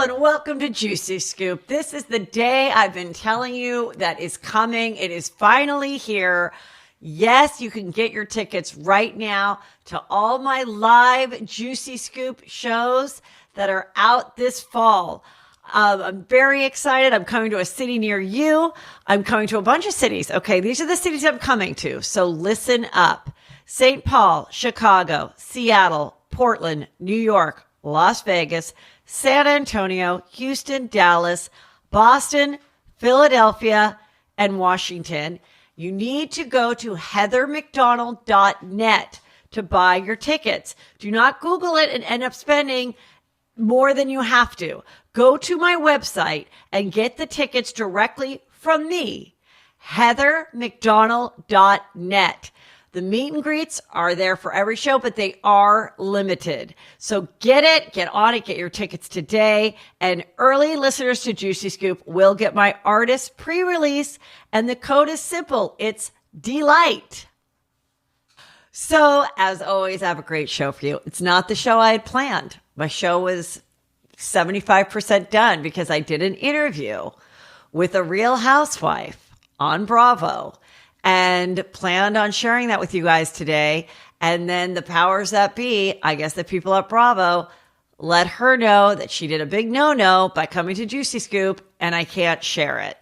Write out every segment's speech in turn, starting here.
and welcome to Juicy Scoop. This is the day I've been telling you that is coming. It is finally here. Yes, you can get your tickets right now to all my live Juicy Scoop shows that are out this fall. I'm very excited. I'm coming to a city near you. I'm coming to a bunch of cities. Okay, these are the cities I'm coming to. So listen up. St. Paul, Chicago, Seattle, Portland, New York, Las Vegas, San Antonio, Houston, Dallas, Boston, Philadelphia, and Washington. You need to go to heathermcdonald.net to buy your tickets. Do not Google it and end up spending more than you have to. Go to my website and get the tickets directly from me, heathermcdonald.net. The meet and greets are there for every show, but they are limited. So get it, get on it, get your tickets today. And early listeners to Juicy Scoop will get my artist pre-release. And the code is simple. It's DELIGHT. So as always, I have a great show for you. It's not the show I had planned. My show was 75% done because I did an interview with a real housewife on Bravo and planned on sharing that with you guys today. And then the powers that be, I guess the people at Bravo, let her know that she did a big no-no by coming to Juicy Scoop and I can't share it.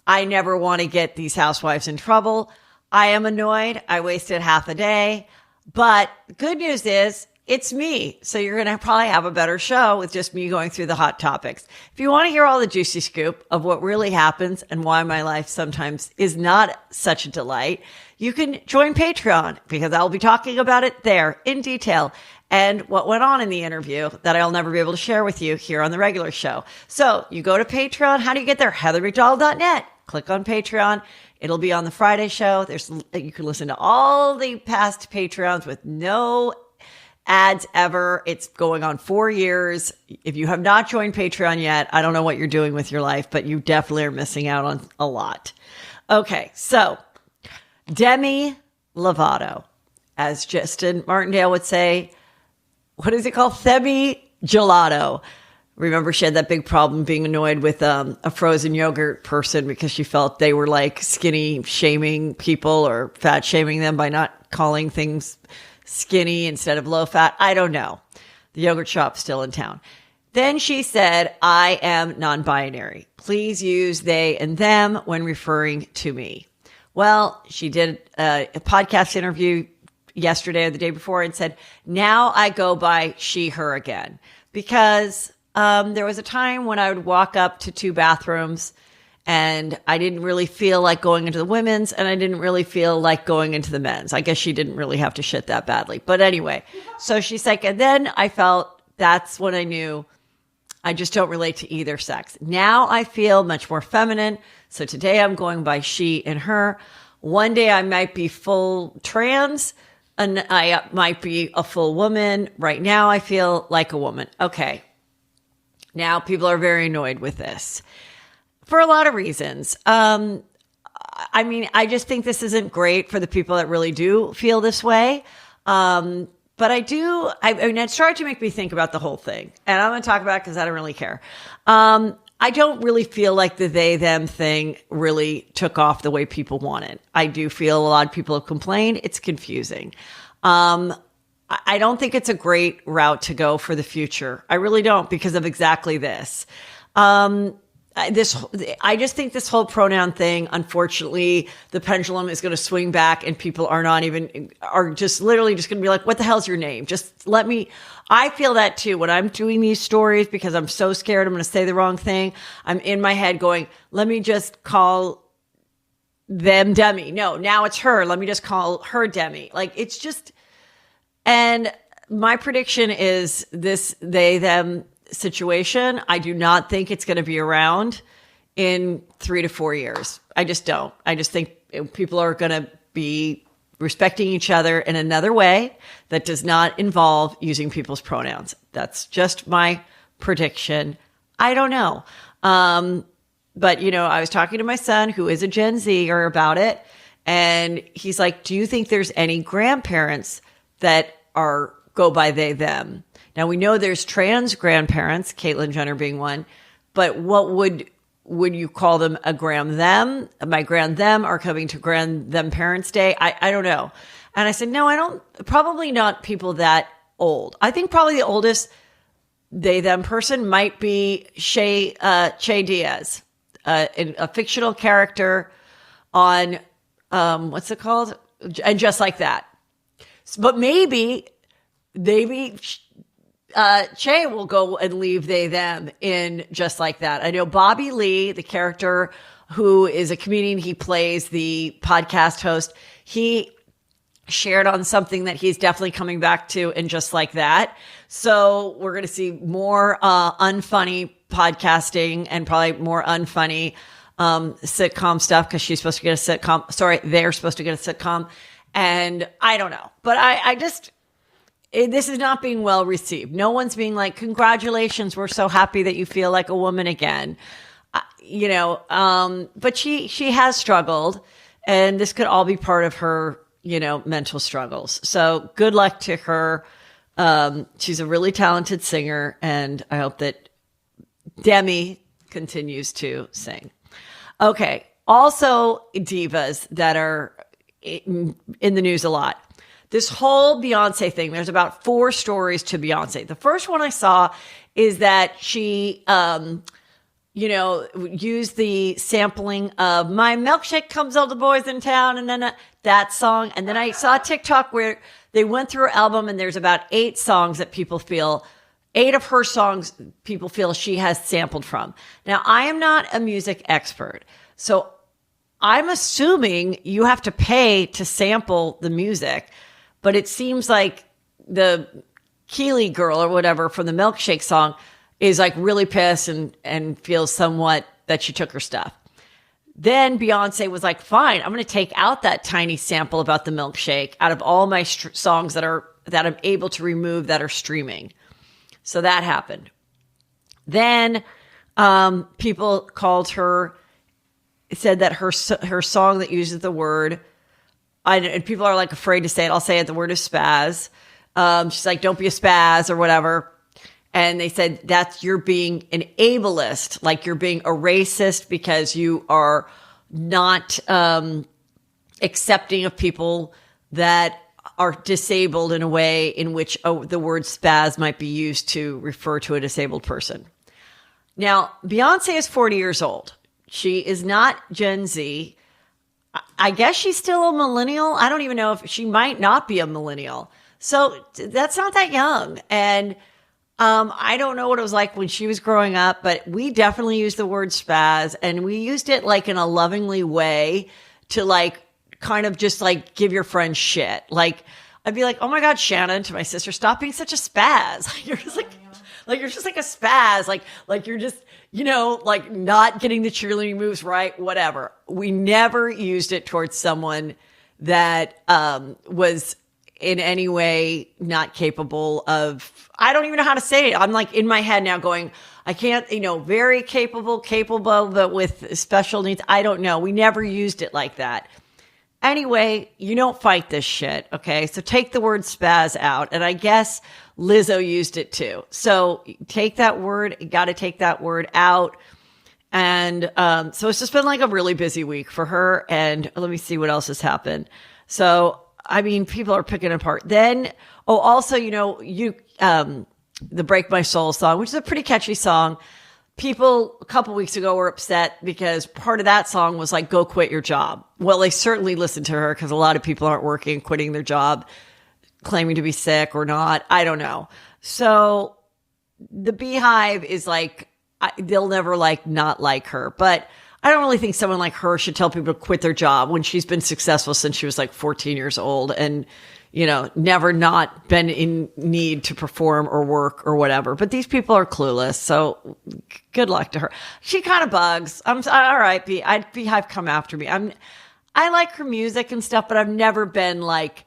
I never want to get these housewives in trouble. I am annoyed. I wasted half a day. But the good news is it's me. So you're going to probably have a better show with just me going through the hot topics. If you want to hear all the juicy scoop of what really happens and why my life sometimes is not such a delight, you can join Patreon because I'll be talking about it there in detail and what went on in the interview that I'll never be able to share with you here on the regular show. So you go to Patreon. How do you get there? heathermcdonald.net. Click on Patreon. It'll be on the Friday show. You can listen to all the past Patreons with no ads ever. It's going on 4 years. If you have not joined Patreon yet, I don't know what you're doing with your life, but you definitely are missing out on a lot. Okay, so Demi Lovato, as Justin Martindale would say, what is it called? Themi Gelato. Remember, she had that big problem being annoyed with a frozen yogurt person because she felt they were like skinny shaming people or fat shaming them by not calling things skinny instead of low fat. I don't know. The yogurt shop's still in town. Then she said, I am non-binary. Please use they and them when referring to me. Well, she did a podcast interview yesterday or the day before and said, now I go by she, her again. Because there was a time when I would walk up to two bathrooms and I didn't really feel like going into the women's and I didn't really feel like going into the men's. I guess she didn't really have to shit that badly. But anyway, so she's like, and then I felt that's when I knew I just don't relate to either sex. Now I feel much more feminine. So today I'm going by she and her. One day I might be full trans and I might be a full woman. Right now I feel like a woman. Okay. Now people are very annoyed with this. For a lot of reasons. I mean, I just think this isn't great for the people that really do feel this way. But I mean, it started to make me think about the whole thing. And I'm going to talk about it because I don't really care. I don't really feel like the they, them thing really took off the way people wanted. I do feel a lot of people have complained. It's confusing. I don't think it's a great route to go for the future. I really don't because of exactly this. I just think this whole pronoun thing, unfortunately, the pendulum is going to swing back and people are just literally just going to be like, what the hell's your name? Just let me, I feel that too when I'm doing these stories because I'm so scared I'm going to say the wrong thing. I'm in my head going, let me just call them Demi. No, now it's her. Let me just call her Demi. Like it's just, and my prediction is this they, them situation. I do not think it's going to be around in 3 to 4 years. I just don't. I just think people are going to be respecting each other in another way that does not involve using people's pronouns. That's just my prediction. I don't know. But, you know, I was talking to my son who is a Gen Zer about it. And he's like, do you think there's any grandparents that are go by they, them. Now we know there's trans grandparents, Caitlyn Jenner being one, but what would you call them? A gram them? My grand them are coming to grand them Parents Day? I don't know. And I said, no, I don't, probably not people that old. I think probably the oldest they, them person might be Che Diaz, a fictional character on, what's it called? And Just Like That. But maybe Che will go and leave they, them in Just Like That. I know Bobby Lee, the character who is a comedian, he plays the podcast host. He shared on something that he's definitely coming back to in Just Like That. So we're going to see more unfunny podcasting and probably more unfunny sitcom stuff because she's supposed to get a sitcom. Sorry, they're supposed to get a sitcom. And I don't know. But I just, this is not being well received. No one's being like, congratulations, we're so happy that you feel like a woman again. But she has struggled. And this could all be part of her, mental struggles. So good luck to her. She's a really talented singer, and I hope that Demi continues to sing. Okay. Also, divas that are in the news a lot. This whole Beyonce thing, there's about 4 stories to Beyonce. The first one I saw is that she, used the sampling of My Milkshake Comes All the Boys in Town, and then that song. And then I saw a TikTok where they went through her album, and there's about 8 songs that 8 of her songs people feel she has sampled from. Now, I am not a music expert, so I'm assuming you have to pay to sample the music, but it seems like the Keely girl or whatever from the Milkshake song is like really pissed and feels somewhat that she took her stuff. Then Beyonce was like, fine, I'm going to take out that tiny sample about the milkshake out of all my songs that I'm able to remove that are streaming. So that happened. Then people called her, said that her song that uses the word, and people are like afraid to say it. I'll say it. The word is spaz. She's like, don't be a spaz or whatever. And they said you're being an ableist, like you're being a racist because you are not accepting of people that are disabled in a way in which the word spaz might be used to refer to a disabled person. Now, Beyonce is 40 years old. She is not Gen Z. I guess she's still a millennial. I don't even know if she might not be a millennial. So that's not that young. And I don't know what it was like when she was growing up, but we definitely used the word spaz, and we used it like in a lovingly way to like kind of just like give your friend shit. Like I'd be like, oh my God, Shannon, to my sister, stop being such a spaz. You're just you're just like a spaz. Like you're just, like not getting the cheerleading moves right, whatever. We never used it towards someone that was in any way not capable of, I don't even know how to say it. I'm like in my head now going, I can't, very capable, but with special needs. I don't know. We never used it like that. Anyway, you don't fight this shit. Okay. So take the word spaz out. And I guess Lizzo used it too. So take that word, you got to take that word out. And, so it's just been like a really busy week for her. And let me see what else has happened. So, I mean, people are picking it apart. Then, also, the Break My Soul song, which is a pretty catchy song. People a couple weeks ago were upset because part of that song was like, go quit your job. Well, they certainly listened to her because a lot of people aren't working, quitting their job, claiming to be sick or not. I don't know. So the Beehive is like, they'll never not like her, but I don't really think someone like her should tell people to quit their job when she's been successful since she was like 14 years old and, never not been in need to perform or work or whatever. But these people are clueless. So good luck to her. She kind of bugs. I'm all right. Beehive, come after me. I like her music and stuff, but I've never been like,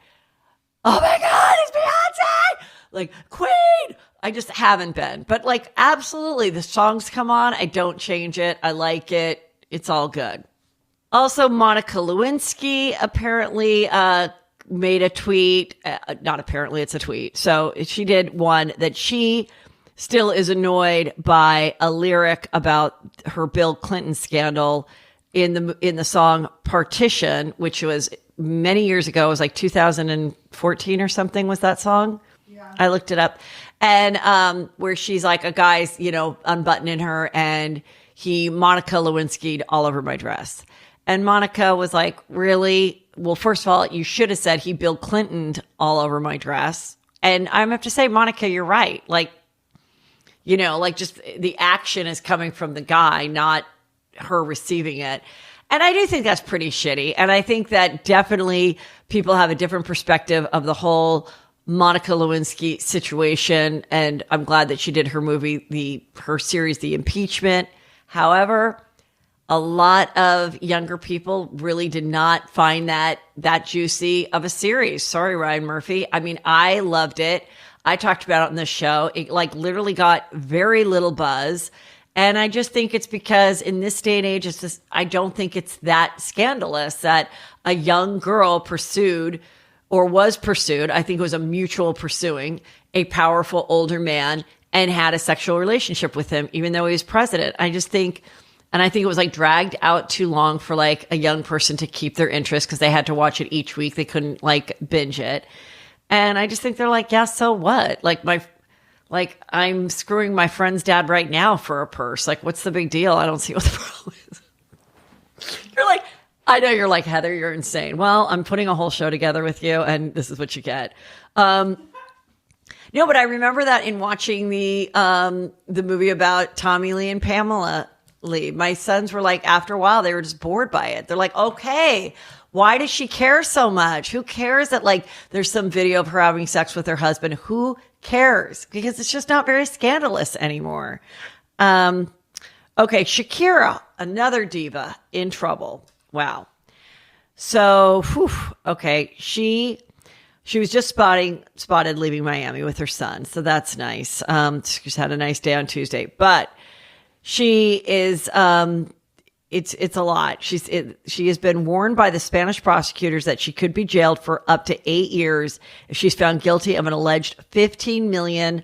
oh my God, it's Beyonce! Like, Queen! I just haven't been. But like, absolutely, the songs come on. I don't change it. I like it. It's all good. Also, Monica Lewinsky apparently made a tweet. Not apparently, it's a tweet. So she did one that she still is annoyed by a lyric about her Bill Clinton scandal in the song Partition, which was many years ago. It was like 2014 or something was that song. Yeah. I looked it up. And where she's like, a guy's, unbuttoning her, and he Monica Lewinsky'd all over my dress. And Monica was like, really? Well, first of all, you should have said he Bill Clinton'd all over my dress. And I have to say, Monica, you're right. Like, just the action is coming from the guy, not her receiving it. And I do think that's pretty shitty. And I think that definitely people have a different perspective of the whole Monica Lewinsky situation. And I'm glad that she did her movie, her series, The Impeachment. However, a lot of younger people really did not find that juicy of a series. Sorry, Ryan Murphy. I mean, I loved it. I talked about it on the show. It literally got very little buzz. And I just think it's because in this day and age, I don't think it's that scandalous that a young girl pursued or was pursued. I think it was a mutual pursuing a powerful older man and had a sexual relationship with him, even though he was president. I think it was dragged out too long for a young person to keep their interest because they had to watch it each week. They couldn't binge it. And I just think they're yeah, so what? I'm screwing my friend's dad right now for a purse. What's the big deal? I don't see what the problem is. You're I know you're Heather, you're insane. Well, I'm putting a whole show together with you, and this is what you get. No, but I remember that in watching the movie about Tommy Lee and Pamela Lee. My sons were after a while, they were just bored by it. They're okay, why does she care so much? Who cares that there's some video of her having sex with her husband? Who cares? Because it's just not very scandalous anymore. Okay, Shakira, another diva in trouble. Wow. So, okay, she was just spotted leaving Miami with her son, so that's nice. She's had a nice day on Tuesday, but she is it's a lot. She has been warned by the Spanish prosecutors that she could be jailed for up to 8 years if she's found guilty of an alleged $15 million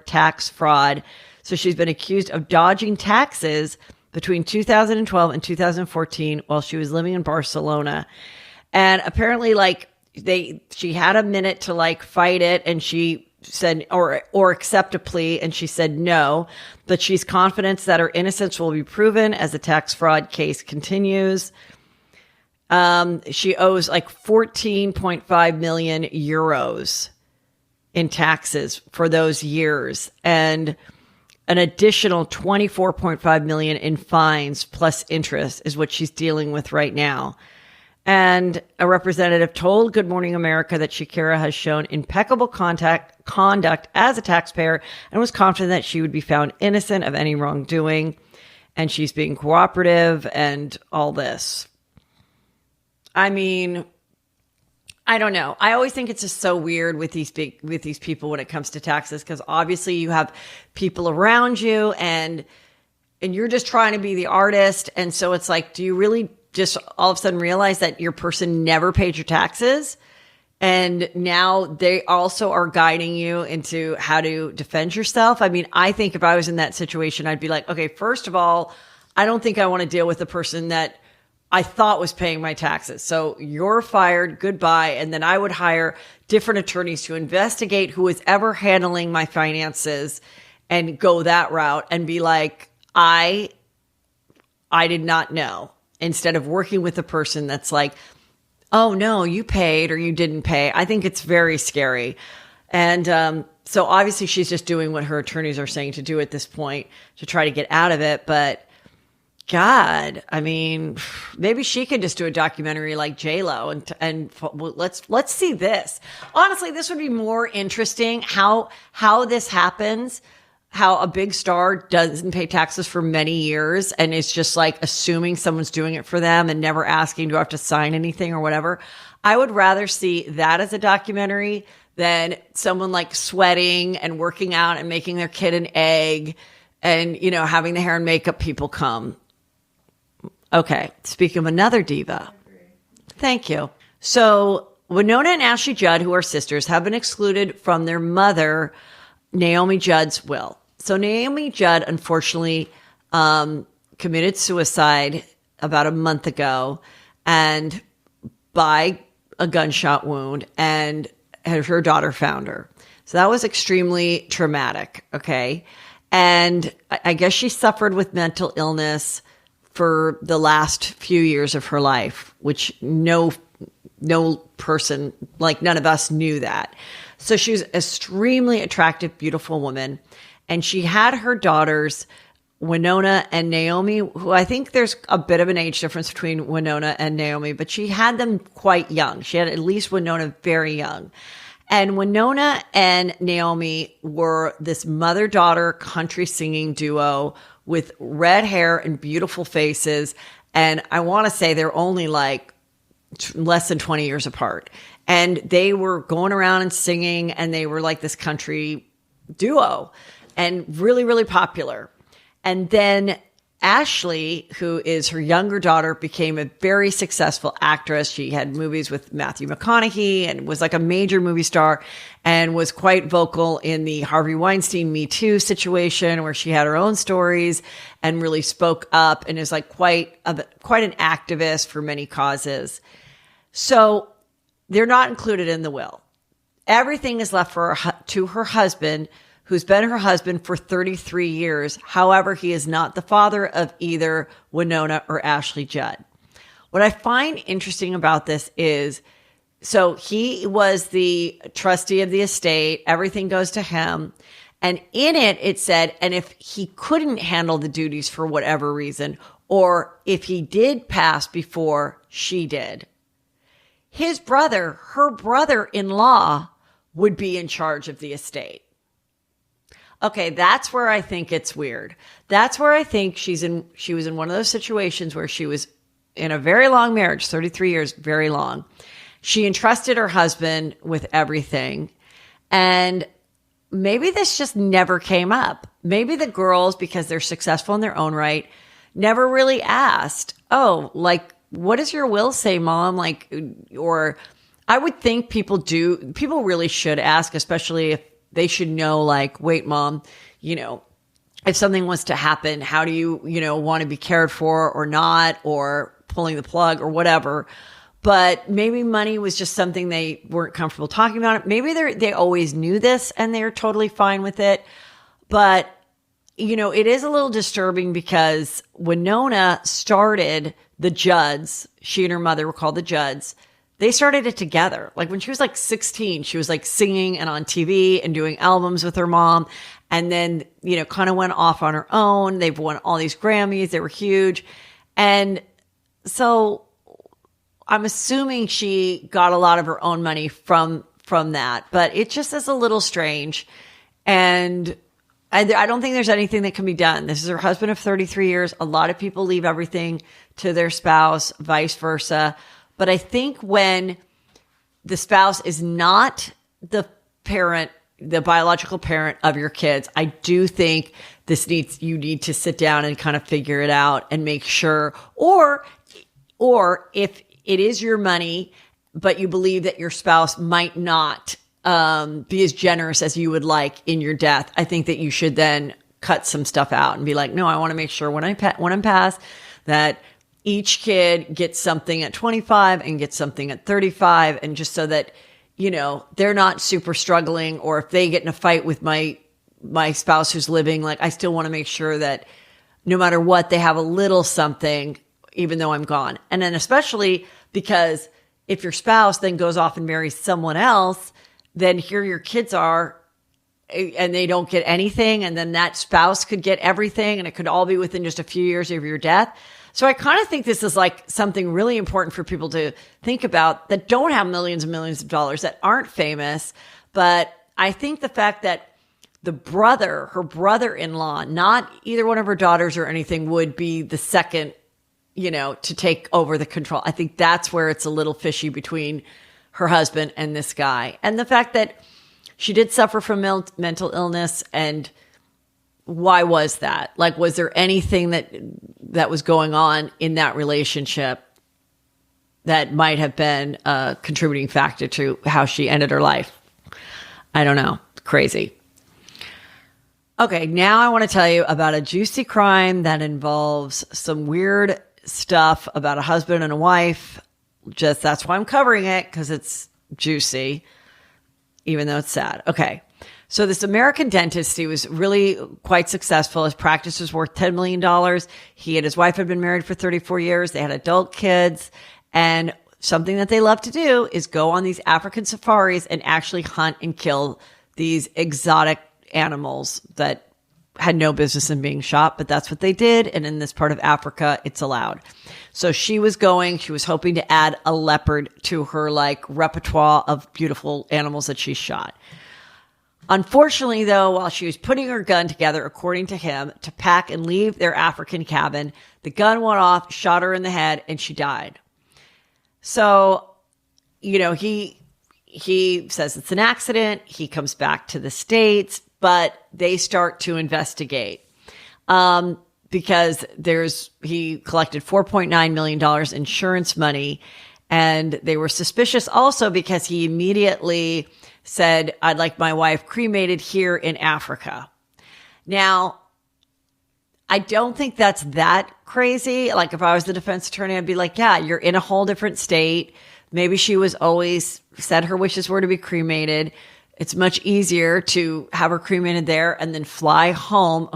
tax fraud. So she's been accused of dodging taxes between 2012 and 2014 while she was living in Barcelona. And apparently she had a minute to fight it, and she said or accept a plea, and she said no, but she's confident that her innocence will be proven as the tax fraud case continues. She owes 14.5 million euros in taxes for those years, and an additional 24.5 million in fines plus interest is what she's dealing with right now. And a representative told Good Morning America that Shakira has shown impeccable conduct as a taxpayer and was confident that she would be found innocent of any wrongdoing. And she's being cooperative and all this. I mean, I don't know. I always think it's just so weird with these people when it comes to taxes, because obviously you have people around you and you're just trying to be the artist. And so it's do you really just all of a sudden realize that your person never paid your taxes? And now they also are guiding you into how to defend yourself. I mean, I think if I was in that situation, I'd be okay, first of all, I don't think I want to deal with the person that I thought was paying my taxes. So you're fired, goodbye. And then I would hire different attorneys to investigate who was ever handling my finances and go that route and be I did not know. Instead of working with a person that's oh no, you paid or you didn't pay. I think it's very scary. And so obviously she's just doing what her attorneys are saying to do at this point to try to get out of it. But God, I mean, maybe she could just do a documentary like J-Lo and let's see this. Honestly, this would be more interesting how this happens. How a big star doesn't pay taxes for many years and is just assuming someone's doing it for them and never asking, do I have to sign anything or whatever. I would rather see that as a documentary than someone sweating and working out and making their kid an egg and, having the hair and makeup people come. Okay. Speaking of another diva. Thank you. So Winona and Ashley Judd, who are sisters, have been excluded from their mother, Naomi Judd's will. So Naomi Judd, unfortunately, committed suicide about a month ago, and by a gunshot wound, and her daughter found her. So that was extremely traumatic. Okay. And I guess she suffered with mental illness for the last few years of her life, which no person, like none of us knew that. So she was an extremely attractive, beautiful woman. And she had her daughters, Winona and Naomi, who I think there's a bit of an age difference between Winona and Naomi, but she had them quite young. She had at least Winona very young. And Winona and Naomi were this mother-daughter country singing duo with red hair and beautiful faces. And I want to say they're only like less than 20 years apart. And they were going around and singing, and they were like this country duo and really, really popular. And then Ashley, who is her younger daughter, became a very successful actress. She had movies with Matthew McConaughey and was like a major movie star, and was quite vocal in the Harvey Weinstein Me Too situation, where she had her own stories and really spoke up, and is like quite an activist for many causes. So they're not included in the will. Everything is left to her husband, who's been her husband for 33 years. However, he is not the father of either Winona or Ashley Judd. What I find interesting about this is, so he was the trustee of the estate. Everything goes to him. And in it, it said, and if he couldn't handle the duties for whatever reason, or if he did pass before she did, his brother, her brother-in-law, would be in charge of the estate. Okay, that's where I think it's weird. That's where I think she was in one of those situations where she was in a very long marriage, 33 years, very long. She entrusted her husband with everything. And maybe this just never came up. Maybe the girls, because they're successful in their own right, never really asked, oh, like, what does your will say, Mom? Like, or I would think people really should ask, especially if they should know, like, wait, Mom, if something was to happen, how do you, want to be cared for or not, or pulling the plug or whatever. But maybe money was just something they weren't comfortable talking about. Maybe they always knew this and they're totally fine with it. But, it is a little disturbing because Winona started the Judds. She and her mother were called the Judds. They started it together. Like when she was like 16, she was like singing and on TV and doing albums with her mom. And then, kind of went off on her own. They've won all these Grammys. They were huge. And so I'm assuming she got a lot of her own money from that, but it just is a little strange. And I don't think there's anything that can be done. This is her husband of 33 years. A lot of people leave everything to their spouse, vice versa. But I think when the spouse is not the parent, the biological parent of your kids, I do think you need to sit down and kind of figure it out and make sure, or if it is your money, but you believe that your spouse might not be as generous as you would like in your death, I think that you should then cut some stuff out and be like, no, I want to make sure when I'm passed that each kid gets something at 25 and gets something at 35. And just so that, they're not super struggling, or if they get in a fight with my spouse who's living, like, I still want to make sure that no matter what, they have a little something, even though I'm gone. And then especially because if your spouse then goes off and marries someone else, then here your kids are and they don't get anything. And then that spouse could get everything, and it could all be within just a few years of your death. So I kind of think this is like something really important for people to think about that don't have millions and millions of dollars, that aren't famous. But I think the fact that her brother-in-law, not either one of her daughters or anything, would be the second, to take over the control. I think that's where it's a little fishy between her husband and this guy. And the fact that she did suffer from mental illness, and why was that? Like, was there anything that was going on in that relationship that might have been a contributing factor to how she ended her life. I don't know. Crazy. Okay, now I want to tell you about a juicy crime that involves some weird stuff about a husband and a wife. Just that's why I'm covering it, because it's juicy, even though it's sad. Okay. So this American dentist, he was really quite successful. His practice was worth $10 million. He and his wife had been married for 34 years. They had adult kids. And something that they love to do is go on these African safaris and actually hunt and kill these exotic animals that had no business in being shot, but that's what they did. And in this part of Africa, it's allowed. So she was hoping to add a leopard to her like repertoire of beautiful animals that she shot. Unfortunately, though, while she was putting her gun together, according to him, to pack and leave their African cabin, the gun went off, shot her in the head, and she died. So, he says it's an accident. He comes back to the States, but they start to investigate because he collected $4.9 million insurance money, and they were suspicious also because he immediately said, I'd like my wife cremated here in Africa. Now, I don't think that's that crazy. Like if I was the defense attorney, I'd be like, yeah, you're in a whole different state. Maybe she was always said her wishes were to be cremated. It's much easier to have her cremated there and then fly home,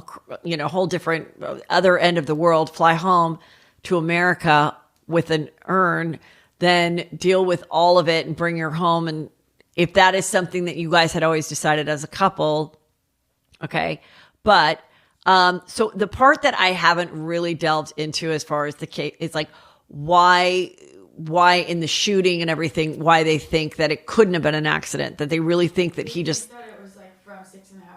whole different other end of the world, fly home to America with an urn, than deal with all of it and bring her home. And if that is something that you guys had always decided as a couple, okay. But so the part that I haven't really delved into as far as the case is like why in the shooting and everything, why they think that it couldn't have been an accident, that they really think that he just... I thought it was like from 6.5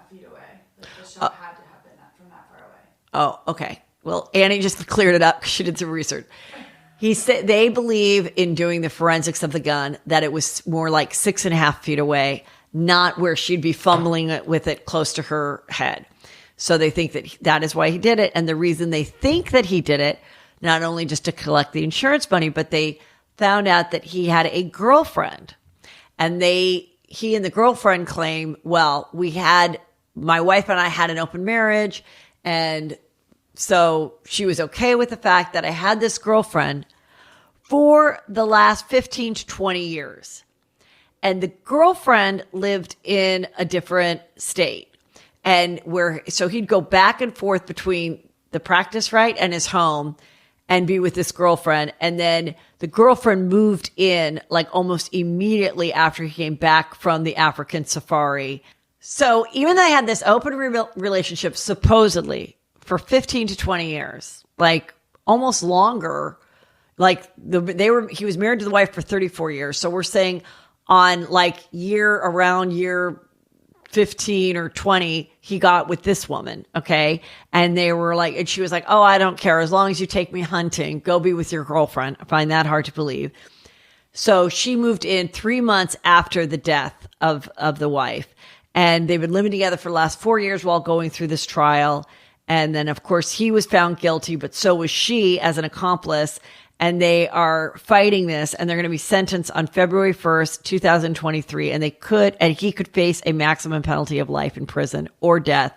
feet away. Like the shot had to have been from that far away. Oh, okay. Well, Annie just cleared it up because she did some research. He said they believe in doing the forensics of the gun that it was more like 6.5 feet away, not where she'd be fumbling it with it close to her head. So they think that is why he did it. And the reason they think that he did it, not only just to collect the insurance money, but they found out that he had a girlfriend. And he and the girlfriend claim, well, my wife and I had an open marriage. And so she was okay with the fact that I had this girlfriend for the last 15 to 20 years. And the girlfriend lived in a different state. And so he'd go back and forth between the practice, right, and his home and be with this girlfriend. And then the girlfriend moved in like almost immediately after he came back from the African safari. So even though they had this open relationship, supposedly for 15 to 20 years, like almost longer, like he was married to the wife for 34 years. So we're saying on like around year 15 or 20, he got with this woman. Okay. And they were like, and she was like, oh, I don't care. As long as you take me hunting, go be with your girlfriend. I find that hard to believe. So she moved in 3 months after the death of the wife. And they've been living together for the last 4 years while going through this trial. And then of course he was found guilty, but so was she as an accomplice. And they are fighting this, and they're going to be sentenced on February 1st, 2023. And he could face a maximum penalty of life in prison or death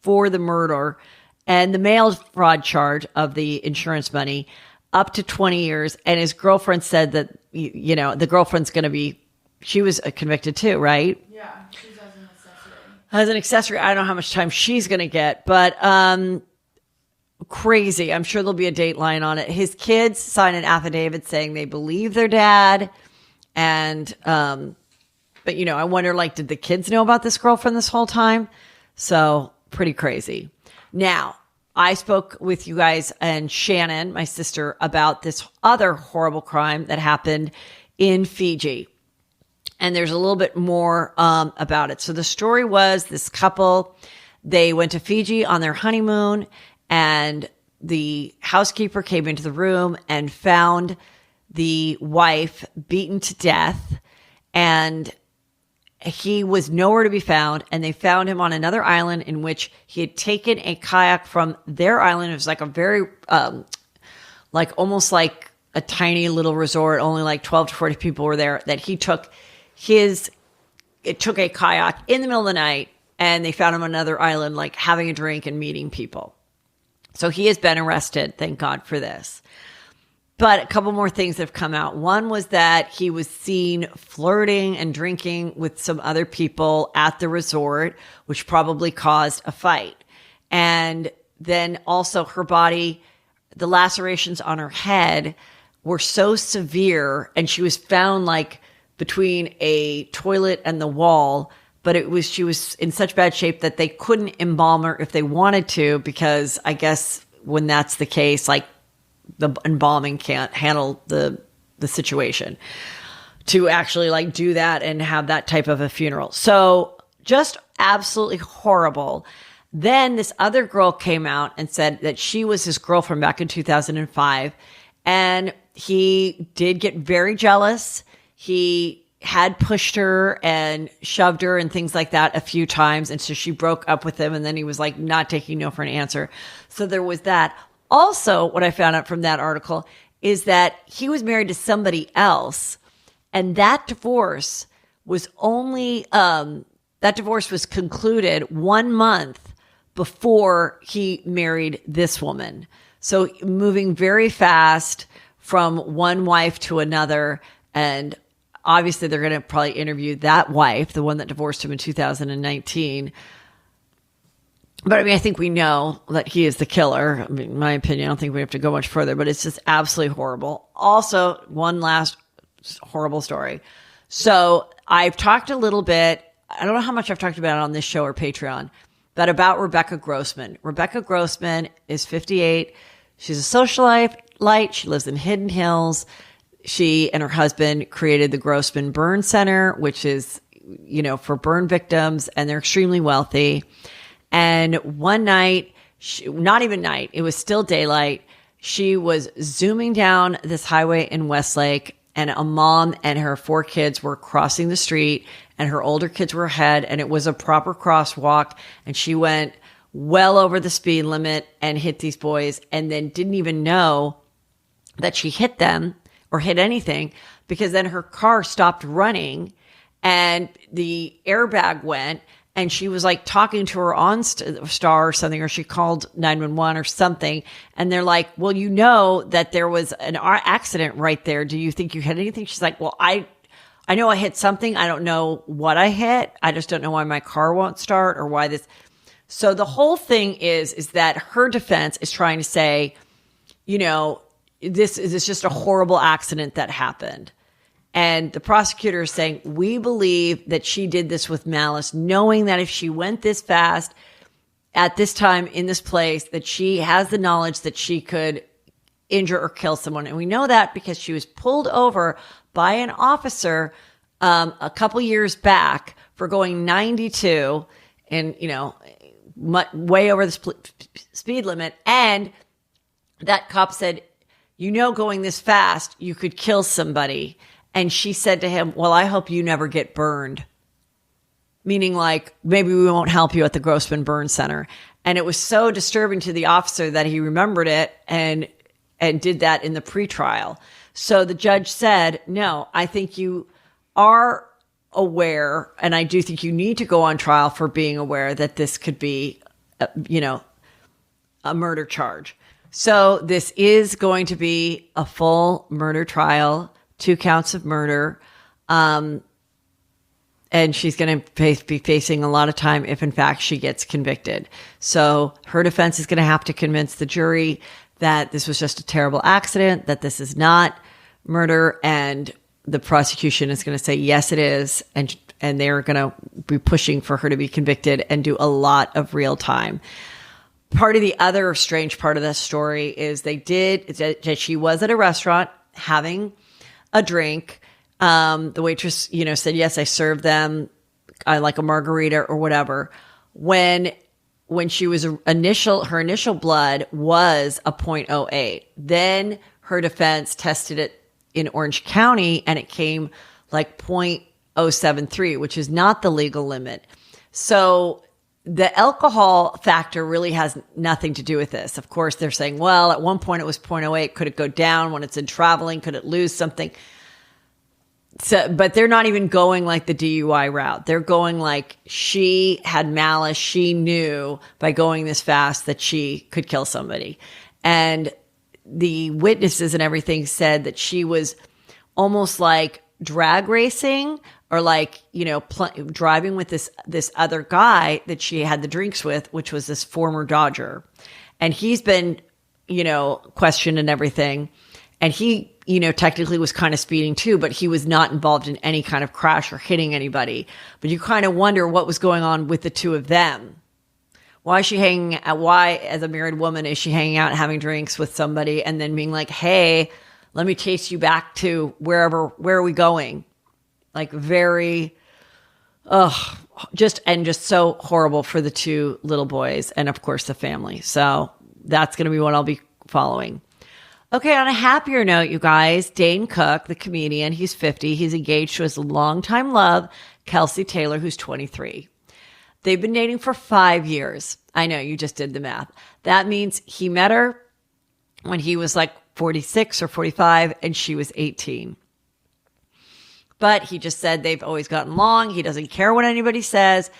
for the murder and the mail fraud charge of the insurance money up to 20 years. And his girlfriend said that, the girlfriend's going to be, she was convicted too, right? Yeah, she's as an accessory. As an accessory, I don't know how much time she's going to get, but, crazy. I'm sure there'll be a dateline on it. His kids signed an affidavit saying they believe their dad. And, but I wonder, like, did the kids know about this girlfriend this whole time? So pretty crazy. Now, I spoke with you guys and Shannon, my sister, about this other horrible crime that happened in Fiji. And there's a little bit more, about it. So the story was this couple, they went to Fiji on their honeymoon, and the housekeeper came into the room and found the wife beaten to death, and he was nowhere to be found. And they found him on another island in which he had taken a kayak from their island. It was like a very, like almost like a tiny little resort, only like 12 to 40 people were there, that he took a kayak in the middle of the night, and they found him on another island, like having a drink and meeting people. So he has been arrested. Thank God for this. But a couple more things have come out. One was that he was seen flirting and drinking with some other people at the resort, which probably caused a fight. And then also her body, the lacerations on her head were so severe, and she was found like between a toilet and the wall, but she was in such bad shape that they couldn't embalm her if they wanted to, because I guess when that's the case, like the embalming can't handle the situation to actually like do that and have that type of a funeral. So just absolutely horrible. Then this other girl came out and said that she was his girlfriend back in 2005, and he did get very jealous. He had pushed her and shoved her and things like that a few times. And so she broke up with him, and then he was like not taking no for an answer. So there was that. Also, what I found out from that article is that he was married to somebody else, and that divorce was concluded 1 month before he married this woman. So moving very fast from one wife to another. And obviously they're going to probably interview that wife, the one that divorced him in 2019. But I mean, I think we know that he is the killer. I mean, in my opinion, I don't think we have to go much further, but it's just absolutely horrible. Also, one last horrible story. So I've talked a little bit, I don't know how much I've talked about it on this show or Patreon, but about Rebecca Grossman. Rebecca Grossman is 58. She's a socialite. She lives in Hidden Hills. She and her husband created the Grossman Burn Center, which is, for burn victims, and they're extremely wealthy. And one night, not even night, it was still daylight, she was zooming down this highway in Westlake, and a mom and her 4 kids were crossing the street, and her older kids were ahead, and it was a proper crosswalk, and she went well over the speed limit and hit these boys, and then didn't even know that she hit them or hit anything, because then her car stopped running and the airbag went, and she was like talking to her OnStar or something, or she called 911 or something. And they're like, well, that there was an accident right there. Do you think you hit anything? She's like, well, I know I hit something. I don't know what I hit. I just don't know why my car won't start or why this. So the whole thing is that her defense is trying to say, this is just a horrible accident that happened. And the prosecutor is saying, we believe that she did this with malice, knowing that if she went this fast at this time in this place, that she has the knowledge that she could injure or kill someone. And we know that because she was pulled over by an officer a couple years back for going 92 and, way over the speed limit. And that cop said, going this fast, you could kill somebody. And she said to him, well, I hope you never get burned. Meaning like, maybe we won't help you at the Grossman Burn Center. And it was so disturbing to the officer that he remembered it and did that in the pretrial. So the judge said, no, I think you are aware, and I do think you need to go on trial for being aware that this could be, a murder charge. So this is going to be a full murder trial, 2 counts of murder. And she's going to be facing a lot of time if in fact she gets convicted. So her defense is going to have to convince the jury that this was just a terrible accident, that this is not murder. And the prosecution is going to say, yes, it is. And they're going to be pushing for her to be convicted and do a lot of real time. Part of the other strange part of this story is that she was at a restaurant having a drink. The waitress, said, yes, I served them. I like a margarita or whatever. When she was her initial blood was a 0.08. Then her defense tested it in Orange County and it came like 0.073, which is not the legal limit. So the alcohol factor really has nothing to do with this. Of course, they're saying, well, at one point it was 0.08. Could it go down when it's in traveling? Could it lose something? So, but they're not even going like the DUI route. They're going like she had malice. She knew by going this fast that she could kill somebody. And the witnesses and everything said that she was almost like drag racing or like, driving with this other guy that she had the drinks with, which was this former Dodger. And he's been, questioned and everything. And he, technically was kind of speeding too, but he was not involved in any kind of crash or hitting anybody. But you kind of wonder what was going on with the two of them. Why, as a married woman, is she hanging out and having drinks with somebody and then being like, hey, let me chase you back to where are we going? Like very, just so horrible for the two little boys and of course the family. So that's going to be what I'll be following. Okay, on a happier note, you guys, Dane Cook, the comedian, he's 50. He's engaged to his longtime love, Kelsey Taylor, who's 23. They've been dating for 5 years. I know, you just did the math. That means he met her when he was like 46 or 45 and she was 18. But he just said they've always gotten along. He doesn't care what anybody says.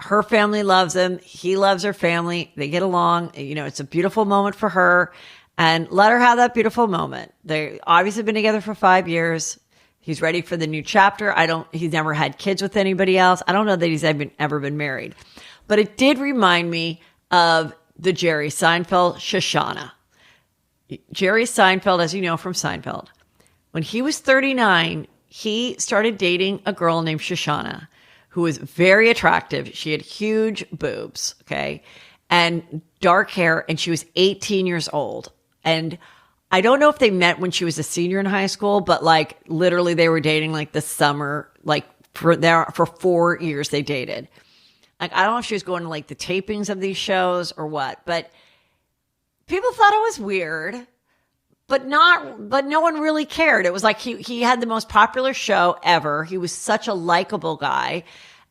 Her family loves him. He loves her family. They get along. It's a beautiful moment for her. And let her have that beautiful moment. They obviously been together for 5 years. He's ready for the new chapter. He's never had kids with anybody else. I don't know that he's ever been married. But it did remind me of the Jerry Seinfeld Shoshana. Jerry Seinfeld, as you know from Seinfeld, when he was 39, he started dating a girl named Shoshana who was very attractive. She had huge boobs, okay, and dark hair, and she was 18 years old. And I don't know if they met when she was a senior in high school, but like literally they were dating like the summer, like for 4 years they dated. Like, I don't know if she was going to like the tapings of these shows or what, but people thought it was weird, but no one really cared. It was like he had the most popular show ever. He was such a likable guy.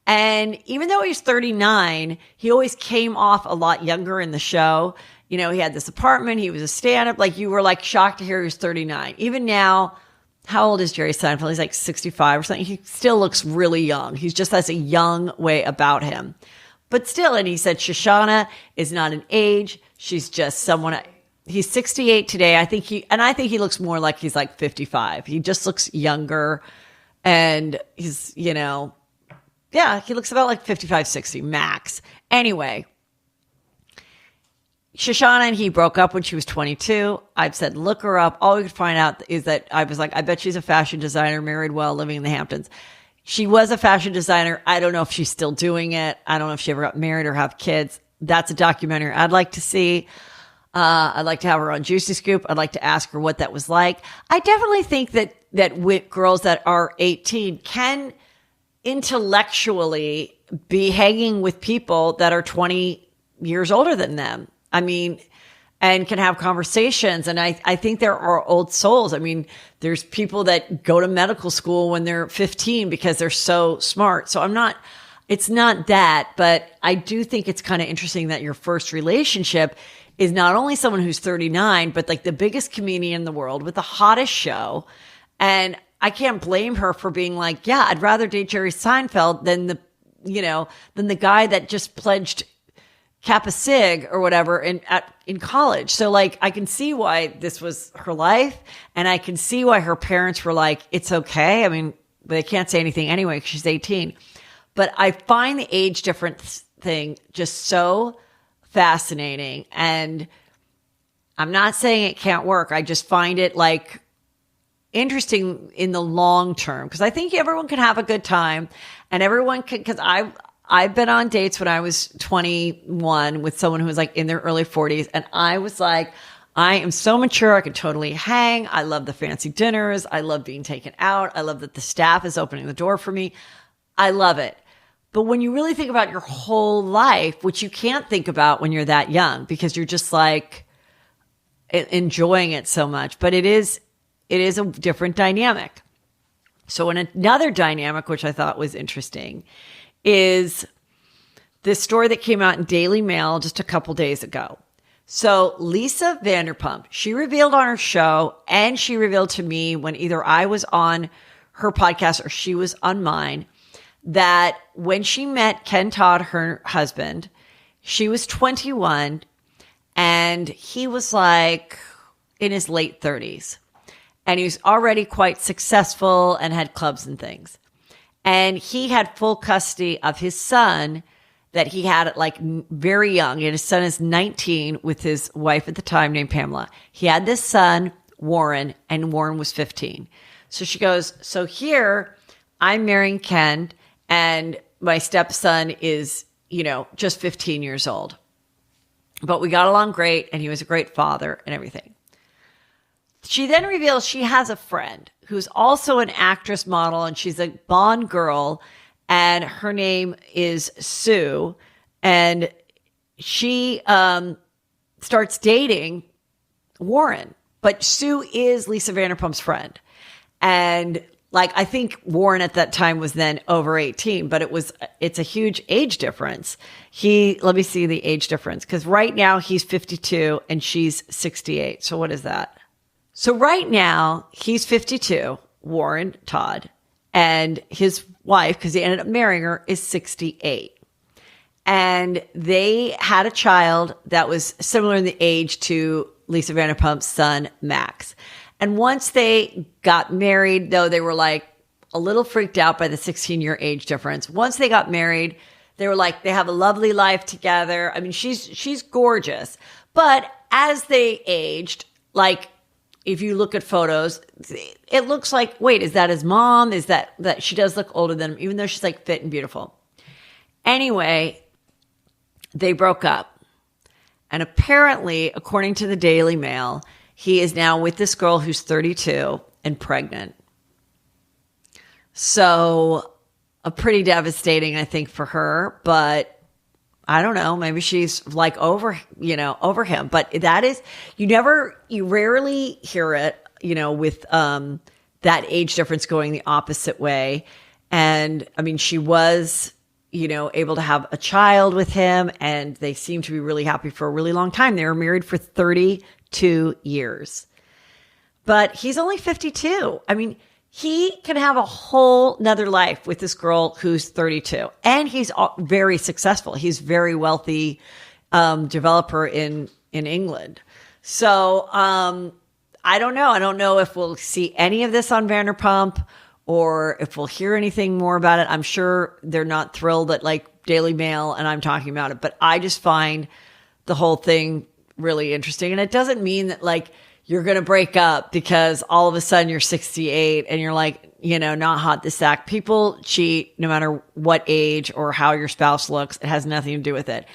And even though he was 39, he always came off a lot younger in the show. He had this apartment. He was a stand-up. Like, you were like shocked to hear he was 39. Even now, how old is Jerry Seinfeld? He's like 65 or something. He still looks really young. He's just has a young way about him. But still, and he said Shoshana is not an age. She's just someone. He's 68 today. I think he looks more like he's like 55. He just looks younger. And he's, he looks about like 55, 60 max. Anyway, Shoshana and he broke up when she was 22. I've said, look her up. All we could find out is that I was like, I bet she's a fashion designer, married well, living in the Hamptons. She was a fashion designer. I don't know if she's still doing it. I don't know if she ever got married or have kids. That's a documentary I'd like to see. I'd like to have her on Juicy Scoop. I'd like to ask her what that was like. I definitely think that with girls that are 18 can intellectually be hanging with people that are 20 years older than them. I mean, and can have conversations. And I think there are old souls. I mean, there's people that go to medical school when they're 15 because they're so smart. So it's not that, but I do think it's kind of interesting that your first relationship is not only someone who's 39, but like the biggest comedian in the world with the hottest show. And I can't blame her for being like, yeah, I'd rather date Jerry Seinfeld than the guy that just pledged Kappa Sig or whatever in college. So like, I can see why this was her life, and I can see why her parents were like, it's okay. I mean, they can't say anything anyway because she's 18. But I find the age difference thing just so fascinating. And I'm not saying it can't work. I just find it like interesting in the long term, because I think everyone can have a good time, and everyone can, because I've been on dates when I was 21 with someone who was like in their early 40s. And I was like, I am so mature. I could totally hang. I love the fancy dinners. I love being taken out. I love that the staff is opening the door for me. I love it. But when you really think about your whole life, which you can't think about when you're that young, because you're just like enjoying it so much, but it is a different dynamic. So in another dynamic, which I thought was interesting, is this story that came out in Daily Mail just a couple days ago. So Lisa Vanderpump, she revealed on her show, and she revealed to me when either I was on her podcast or she was on mine, that when she met Ken Todd, her husband, she was 21 and he was like in his late 30s. And he was already quite successful and had clubs and things. And he had full custody of his son that he had at like very young. And his son is 19 with his wife at the time named Pamela. He had this son, Warren, and Warren was 15. So she goes, so here I'm marrying Ken and my stepson is, just 15 years old. But we got along great and he was a great father and everything. She then reveals she has a friend who's also an actress model, and she's a Bond girl, and her name is Sue. And she starts dating Warren, but Sue is Lisa Vanderpump's friend. And I think Warren at that time was then over 18, but it's a huge age difference. Let me see the age difference, because right now he's 52 and she's 68. So what is that? So right now he's 52, Warren Todd, and his wife, because he ended up marrying her, is 68. And they had a child that was similar in the age to Lisa Vanderpump's son, Max. And once they got married, though they were a little freaked out by the 16-year age difference. Once they got married, they were they have a lovely life together. I mean, she's gorgeous. But as they aged, if you look at photos, it looks wait, is that his mom? Is that she does look older than him, even though she's fit and beautiful. Anyway, they broke up. And apparently, according to the Daily Mail, he is now with this girl who's 32 and pregnant. So, pretty devastating, I think, for her. But I don't know. Maybe she's over him. But that is, you rarely hear it, with that age difference going the opposite way. And I mean, she was, able to have a child with him, and they seem to be really happy for a really long time. They were married for 32 years. But he's only 52. I mean, he can have a whole nother life with this girl who's 32, and he's very successful. He's a very wealthy developer in England. So I don't know. I don't know if we'll see any of this on Vanderpump or if we'll hear anything more about it. I'm sure they're not thrilled at Daily Mail and I'm talking about it, but I just find the whole thing really interesting. And it doesn't mean that you're going to break up because all of a sudden you're 68 and you're not hot this sack. People cheat no matter what age or how your spouse looks. It has nothing to do with it.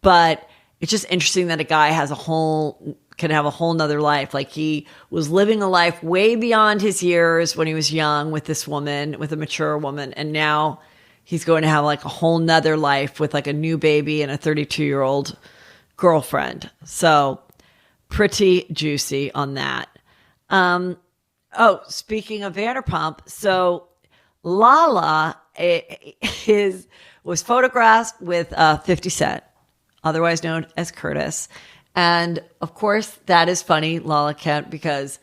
But it's just interesting that a guy can have a whole nother life. He was living a life way beyond his years when he was young with this woman, with a mature woman. And now he's going to have a whole nother life with a new baby and a 32-year-old girlfriend. So pretty juicy on that. Speaking of Vanderpump, so Lala was photographed with 50 Cent, otherwise known as Curtis. And of course, that is funny, Lala Kent, because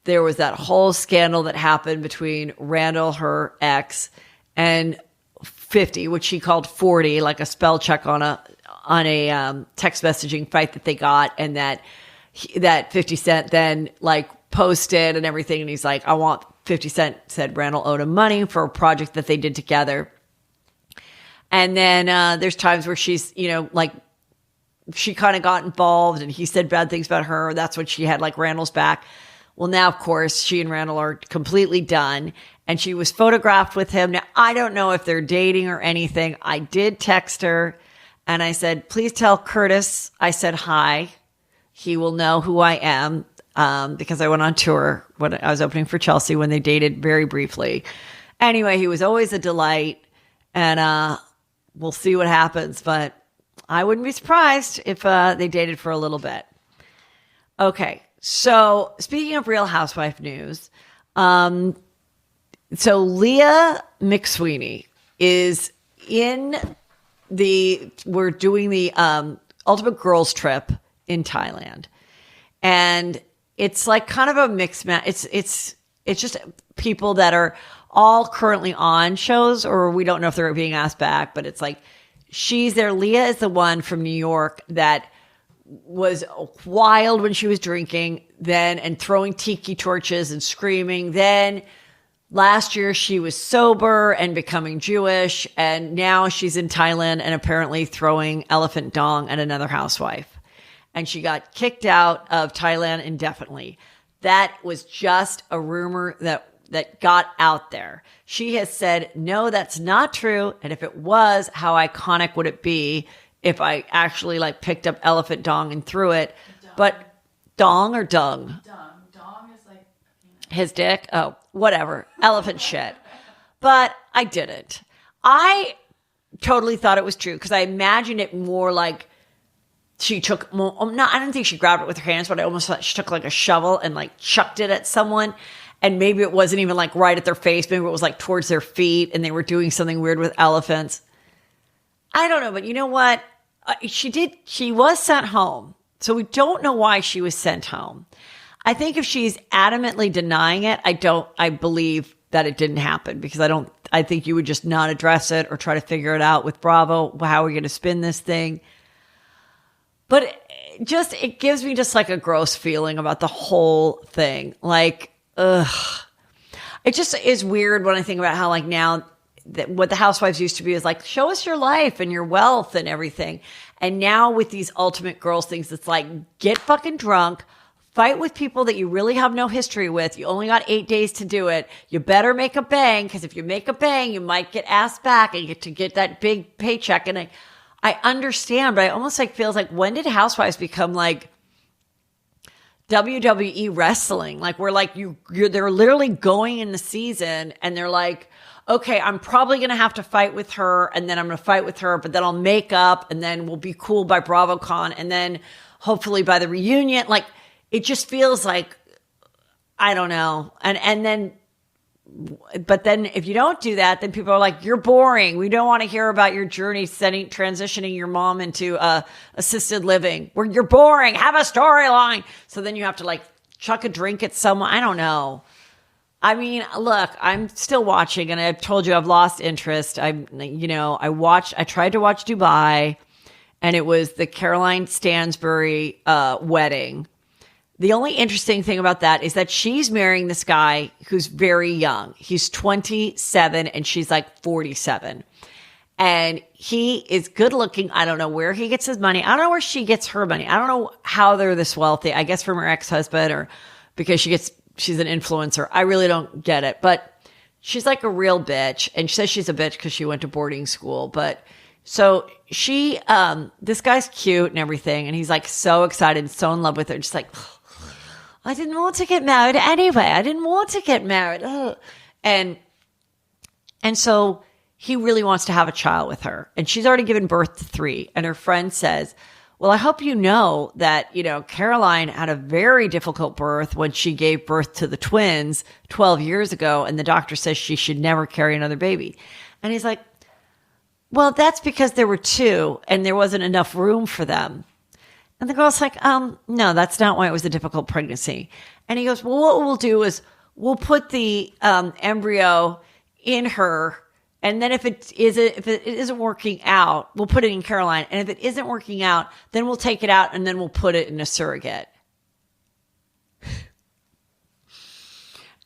there was that whole scandal that happened between Randall, her ex, and 50, which she called 40, a spell check on a text messaging fight that they got, and that 50 Cent then posted and everything, and he's I want 50 Cent said Randall owed him money for a project that they did together. And then there's times where she's she kind of got involved and he said bad things about her. That's when she had Randall's back. Well, now of course she and Randall are completely done, and she was photographed with him. Now I don't know if they're dating or anything. I did text her and I said, please tell Curtis I said hi. He will know who I am, because I went on tour when I was opening for Chelsea when they dated very briefly. Anyway, he was always a delight, and we'll see what happens, but I wouldn't be surprised if they dated for a little bit. Okay, so speaking of Real Housewife news, so Leah McSweeney is in we're doing the ultimate girls trip in Thailand, and it's like kind of a mixed match. It's just people that are all currently on shows, or we don't know if they're being asked back, but it's like she's there. Leah is the one from New York that was wild when she was drinking then and throwing tiki torches and screaming. Then last year she was sober and becoming Jewish, and now she's in Thailand and apparently throwing elephant dong at another housewife. And she got kicked out of Thailand indefinitely. That was just a rumor that got out there. She has said, no, that's not true. And if it was, how iconic would it be if I actually like picked up elephant dong and threw it? Dung. But dong or dung? Dung. Dong is like His dick? Oh, whatever. Elephant shit. But I didn't. I totally thought it was true because I imagined it more like she took more, I don't think she grabbed it with her hands, but I almost thought she took like a shovel and like chucked it at someone. And maybe it wasn't even like right at their face. Maybe it was like towards their feet and they were doing something weird with elephants. I don't know, but you know what? She was sent home. So we don't know why she was sent home. I think if she's adamantly denying it, I believe that it didn't happen because I think you would just not address it or try to figure it out with Bravo. How are we going to spin this thing? But it gives me just like a gross feeling about the whole thing. Like, ugh. It just is weird when I think about how like now that what the Housewives used to be is like, show us your life and your wealth and everything. And now with these ultimate girls things, it's like, get fucking drunk, fight with people that you really have no history with. You only got 8 days to do it. You better make a bang, because if you make a bang, you might get asked back and get that big paycheck. And I understand, but I almost like feels like, when did Housewives become like WWE wrestling? Like we're like they're literally going in the season and they're like, okay, I'm probably going to have to fight with her, and then I'm going to fight with her, but then I'll make up, and then we'll be cool by BravoCon, and then hopefully by the reunion. Like, it just feels like, I don't know. And then, but then if you don't do that, then people are like, you're boring. We don't want to hear about your journey transitioning your mom into assisted living. You're boring. Have a storyline. So then you have to like chuck a drink at someone. I don't know. I mean, look, I'm still watching, and I've told you I've lost interest. I tried to watch Dubai, and it was the Caroline Stansbury wedding. The only interesting thing about that is that she's marrying this guy who's very young. He's 27 and she's like 47. And he is good looking. I don't know where he gets his money. I don't know where she gets her money. I don't know how they're this wealthy. I guess from her ex-husband or because she's an influencer. I really don't get it. But she's like a real bitch. And she says she's a bitch because she went to boarding school. But so this guy's cute and everything. And he's like so excited and so in love with her. Just like, I didn't want to get married anyway. I didn't want to get married. Ugh. And so he really wants to have a child with her. And she's already given birth to 3. And her friend says, well, I hope you know that, Caroline had a very difficult birth when she gave birth to the twins 12 years ago. And the doctor says she should never carry another baby. And he's like, well, that's because there were 2 and there wasn't enough room for them. And the girl's like, no, that's not why it was a difficult pregnancy. And he goes, well, what we'll do is we'll put the embryo in her. And then if it isn't working out, we'll put it in Caroline. And if it isn't working out, then we'll take it out and then we'll put it in a surrogate.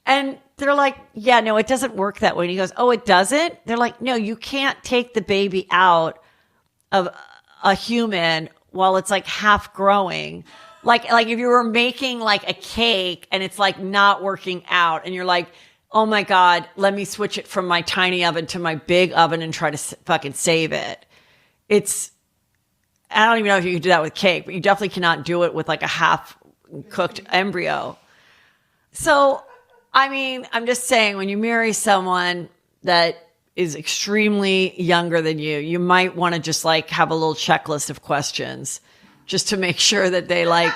And they're like, yeah, no, it doesn't work that way. And he goes, oh, it doesn't? They're like, no, you can't take the baby out of a human while it's like half growing. Like if you were making like a cake and it's like not working out and you're like, oh my God, let me switch it from my tiny oven to my big oven and try to fucking save it. I don't even know if you can do that with cake, but you definitely cannot do it with like a half cooked embryo. So, I mean, I'm just saying, when you marry someone that is extremely younger than you, you might want to just like have a little checklist of questions just to make sure that they like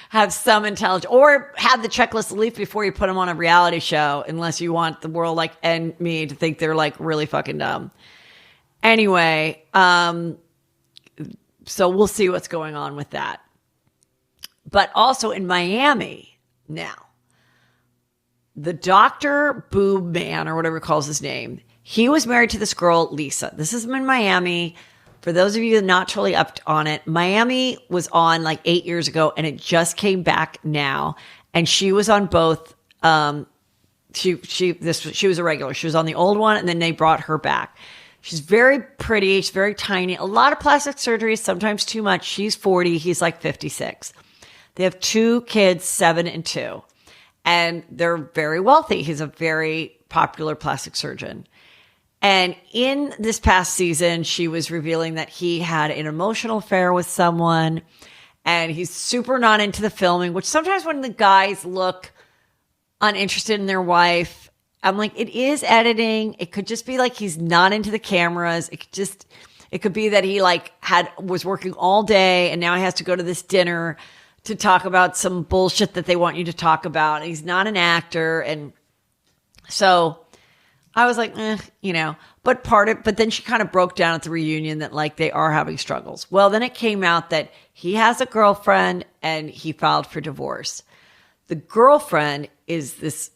have some intelligence, or have the checklist at least before you put them on a reality show, unless you want the world like and me to think they're like really fucking dumb. Anyway, so we'll see what's going on with that. But also in Miami now, the Dr. Boob Man, or whatever he calls his name, he was married to this girl, Lisa. This is in Miami. For those of you not totally up on it, Miami was on like 8 years ago, and it just came back now. And she was on both. She was a regular. She was on the old one, and then they brought her back. She's very pretty. She's very tiny. A lot of plastic surgery, sometimes too much. She's 40. He's like 56. They have 2 kids, 7 and 2. And they're very wealthy. He's a very popular plastic surgeon. And in this past season, she was revealing that he had an emotional affair with someone, and he's super not into the filming, which sometimes when the guys look uninterested in their wife, I'm like, it is editing. It could just be like he's not into the cameras. It could be that he was working all day and now he has to go to this dinner to talk about some bullshit that they want you to talk about. And he's not an actor. And so I was like, but then she kind of broke down at the reunion that like they are having struggles. Well, then it came out that he has a girlfriend and he filed for divorce. The girlfriend is this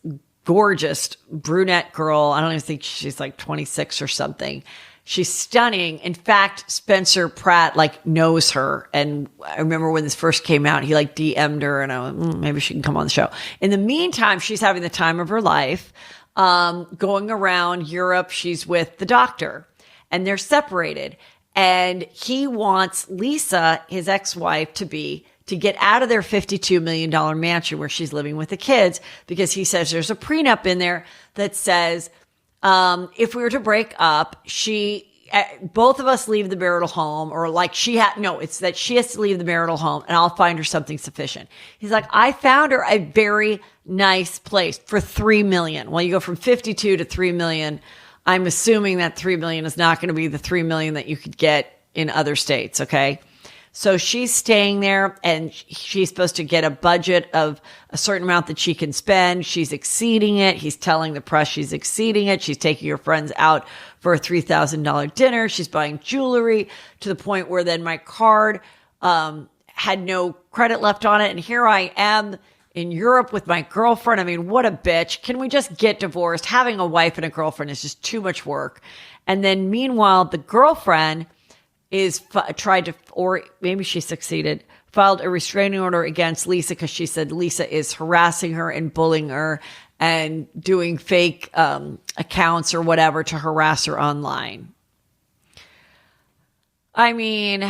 gorgeous brunette girl. I don't even think she's like 26 or something. She's stunning. In fact, Spencer Pratt knows her. And I remember when this first came out, he DM'd her and I went, maybe she can come on the show. In the meantime, she's having the time of her life. Going around Europe, she's with the doctor and they're separated. And he wants Lisa, his ex-wife, to get out of their $52 million mansion where she's living with the kids, because he says there's a prenup in there that says, if we were to break up, both of us leave the marital home, or it's that she has to leave the marital home and I'll find her something sufficient. He's like, I found her a very nice place for $3 million. Well, you go from 52 to 3 million. I'm assuming that 3 million is not going to be the 3 million that you could get in other states. Okay. So she's staying there and she's supposed to get a budget of a certain amount that she can spend. She's exceeding it. He's telling the press she's exceeding it. She's taking her friends out for a $3,000 dinner. She's buying jewelry to the point where then my card had no credit left on it. And here I am in Europe with my girlfriend. I mean, what a bitch. Can we just get divorced? Having a wife and a girlfriend is just too much work. And then meanwhile, the girlfriend or maybe she succeeded, filed a restraining order against Lisa because she said Lisa is harassing her and bullying her and doing fake accounts or whatever to harass her online. I mean,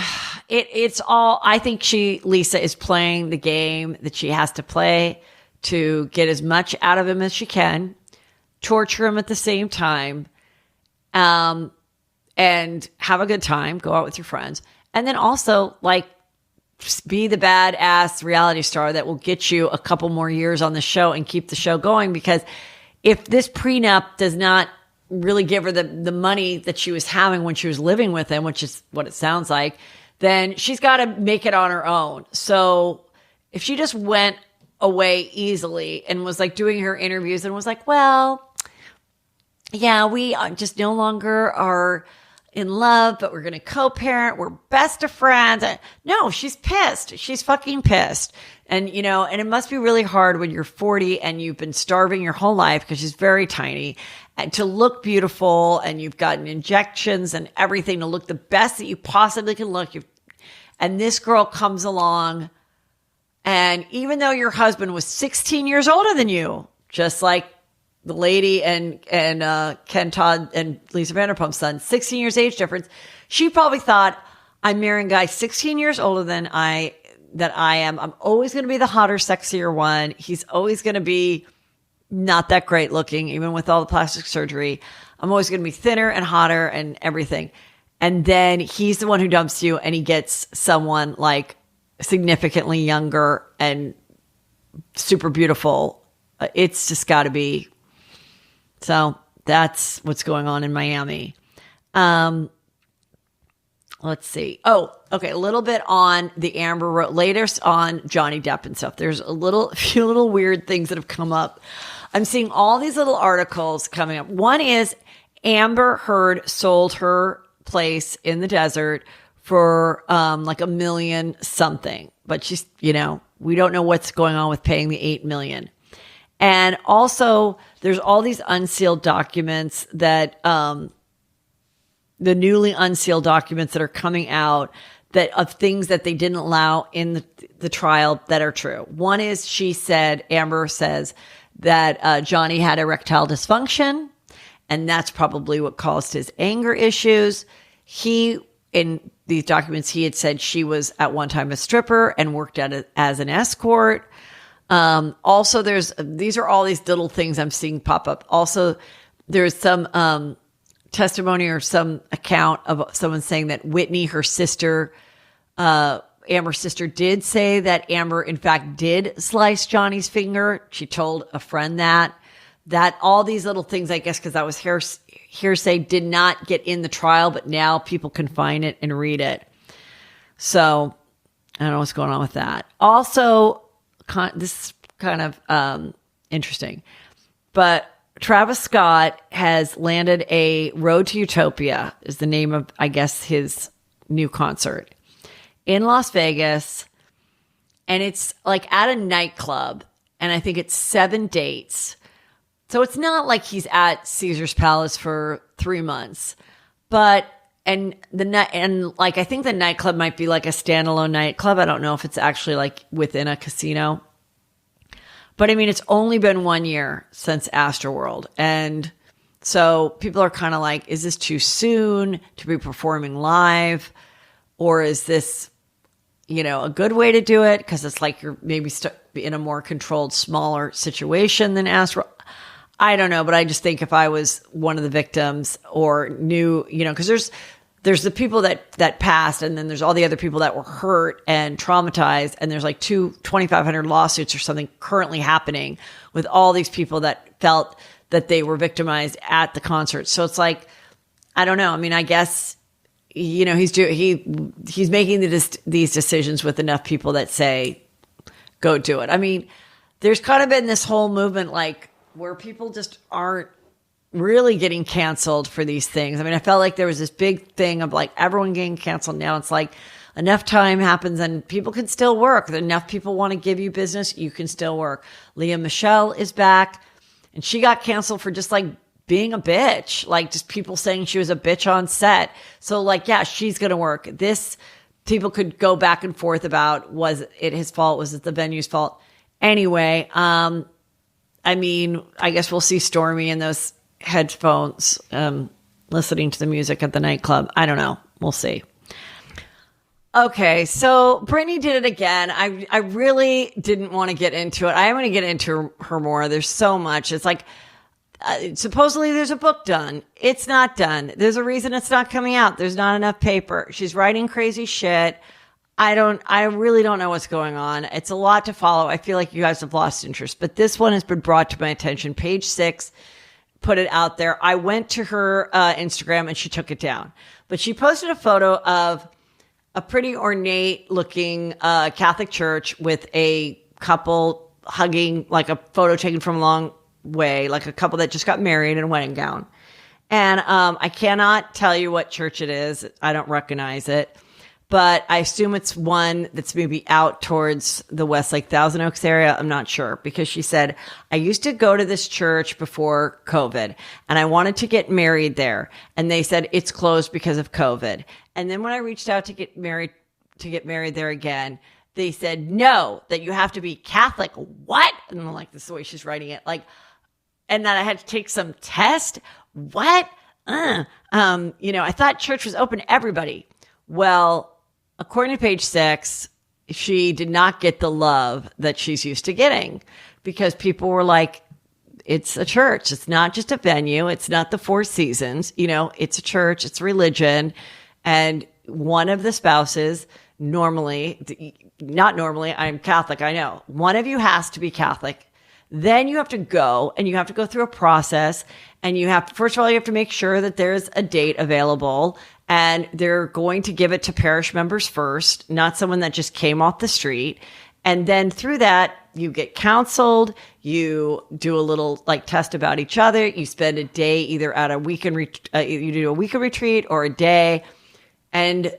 it's all, I think Lisa is playing the game that she has to play to get as much out of him as she can, torture him at the same time, and have a good time, go out with your friends. And then also be the badass reality star that will get you a couple more years on the show and keep the show going. Because if this prenup does not really give her the money that she was having when she was living with him, which is what it sounds like, then she's got to make it on her own. So if she just went away easily and was doing her interviews and was like, well, yeah, we just no longer are in love, but we're going to co-parent. We're best of friends. No, she's pissed. She's fucking pissed. And, and it must be really hard when you're 40 and you've been starving your whole life because she's very tiny, and to look beautiful, and you've gotten injections and everything to look the best that you possibly can look. And this girl comes along, and even though your husband was 16 years older than you, just like the lady and Ken Todd and Lisa Vanderpump's son, 16 years age difference, she probably thought, I'm marrying a guy 16 years older than I am. I'm always going to be the hotter, sexier one. He's always going to be not that great looking, even with all the plastic surgery. I'm always going to be thinner and hotter and everything. And then he's the one who dumps you, and he gets someone significantly younger and super beautiful. It's just got to be. So that's what's going on in Miami. Let's see. Oh, okay. A little bit on the Amber Rose, latest on Johnny Depp and stuff. There's a few little weird things that have come up. I'm seeing all these little articles coming up. One is Amber Heard sold her place in the desert for like $1 million something. But she's, we don't know what's going on with paying the $8 million. And also, there's all these unsealed documents that the newly unsealed documents that are coming out that of things that they didn't allow in the trial that are true. One is Amber says that Johnny had erectile dysfunction, and that's probably what caused his anger issues. In these documents, he had said she was at one time a stripper and worked as an escort. Also, these are all these little things I'm seeing pop up. Also, there's some testimony or some account of someone saying that Whitney, her sister, Amber's sister, did say that Amber, in fact, did slice Johnny's finger. She told a friend that all these little things, I guess, because that was hearsay, did not get in the trial, but now people can find it and read it. So I don't know what's going on with that. Also, this is kind of interesting, but Travis Scott has landed a Road to Utopia is the name of, I guess, his new concert in Las Vegas. And it's like at a nightclub. And I think it's 7 dates. So it's not like he's at Caesar's Palace for 3 months, but, I think the nightclub might be like a standalone nightclub. I don't know if it's actually like within a casino. But I mean, it's only been 1 year since Astroworld. And so people are kind of like, is this too soon to be performing live? Or is this, a good way to do it? Because it's like you're maybe in a more controlled, smaller situation than Astroworld. I don't know. But I just think if I was one of the victims or knew, because there's the people that passed, and then there's all the other people that were hurt and traumatized, and there's like 2,500 lawsuits or something currently happening with all these people that felt that they were victimized at the concert. So it's like, I don't know. I mean, I guess he's making these decisions with enough people that say, go do it. I mean, there's kind of been this whole movement like where people just aren't really getting canceled for these things. I mean, I felt like there was this big thing of like everyone getting canceled. Now it's like enough time happens and people can still work. Enough people want to give you business, you can still work. Leah Michelle is back, and she got canceled for just like being a bitch, like just people saying she was a bitch on set. So like, yeah, she's going to work. People could go back and forth about, was it his fault? Was it the venue's fault? Anyway, I mean, I guess we'll see Stormy in those headphones listening to the music at the nightclub. I don't know. We'll see. Okay, so Britney did it again. I really didn't want to get into it. I am going to get into her more. There's so much. It's like supposedly there's a book done. It's not done. There's a reason it's not coming out. There's not enough paper. She's writing crazy shit. I really don't know what's going on. It's a lot to follow. I feel like you guys have lost interest, but this one has been brought to my attention. Page 6 put it out there. I went to her Instagram and she took it down, but she posted a photo of a pretty ornate looking Catholic church with a couple hugging, like a photo taken from a long way, like a couple that just got married in a wedding gown. And I cannot tell you what church it is. I don't recognize it. But I assume it's one that's maybe out towards the West, like Thousand Oaks area. I'm not sure, because she said, I used to go to this church before COVID and I wanted to get married there. And they said it's closed because of COVID. And then when I reached out to get married there again, they said, no, that you have to be Catholic. What? And I'm like, this is the way she's writing it. Like, and that I had to take some test. What? I thought church was open to everybody. Well, according to page 6, she did not get the love that she's used to getting, because people were like, it's a church. It's not just a venue. It's not the Four Seasons. It's a church. It's religion. And one of the spouses not normally, I'm Catholic, I know. One of you has to be Catholic. Then you have to go through a process, and first of all, you have to make sure that there's a date available. And they're going to give it to parish members first, not someone that just came off the street. And then through that, you get counseled, you do a little like test about each other, you spend a day either at a weekend, you do a weekend retreat or a day. And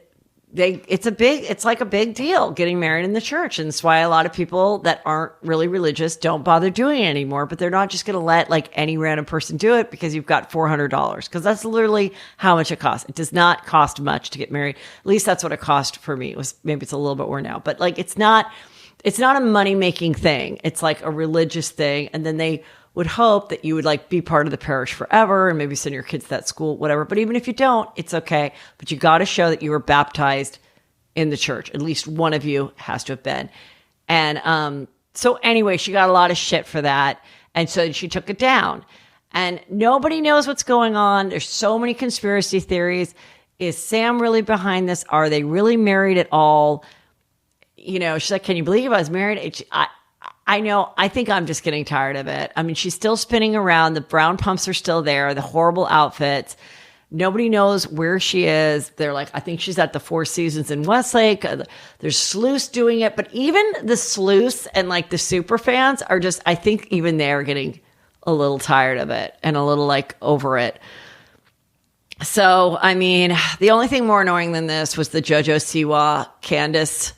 it's like a big deal getting married in the church. And that's why a lot of people that aren't really religious don't bother doing it anymore, but they're not just going to let like any random person do it because you've got $400, because that's literally how much it costs. It does not cost much to get married. At least that's what it cost for me. It was, maybe it's a little bit more now, but like, it's not a money-making thing. It's like a religious thing. And then they would hope that you would like be part of the parish forever and maybe send your kids to that school, whatever. But even if you don't, it's okay. But you got to show that you were baptized in the church. At least one of you has to have been. And so anyway, she got a lot of shit for that. And so she took it down. And nobody knows what's going on. There's so many conspiracy theories. Is Sam really behind this? Are they really married at all? You know, she's like, can you believe I was married? I know. I think I'm just getting tired of it. I mean, she's still spinning around. The brown pumps are still there. The horrible outfits. Nobody knows where she is. They're like, I think she's at the Four Seasons in Westlake. There's sleuths doing it. But even the sleuths and like the super fans are just, I think even they're getting a little tired of it and a little like over it. So, I mean, the only thing more annoying than this was the JoJo Siwa, Candace,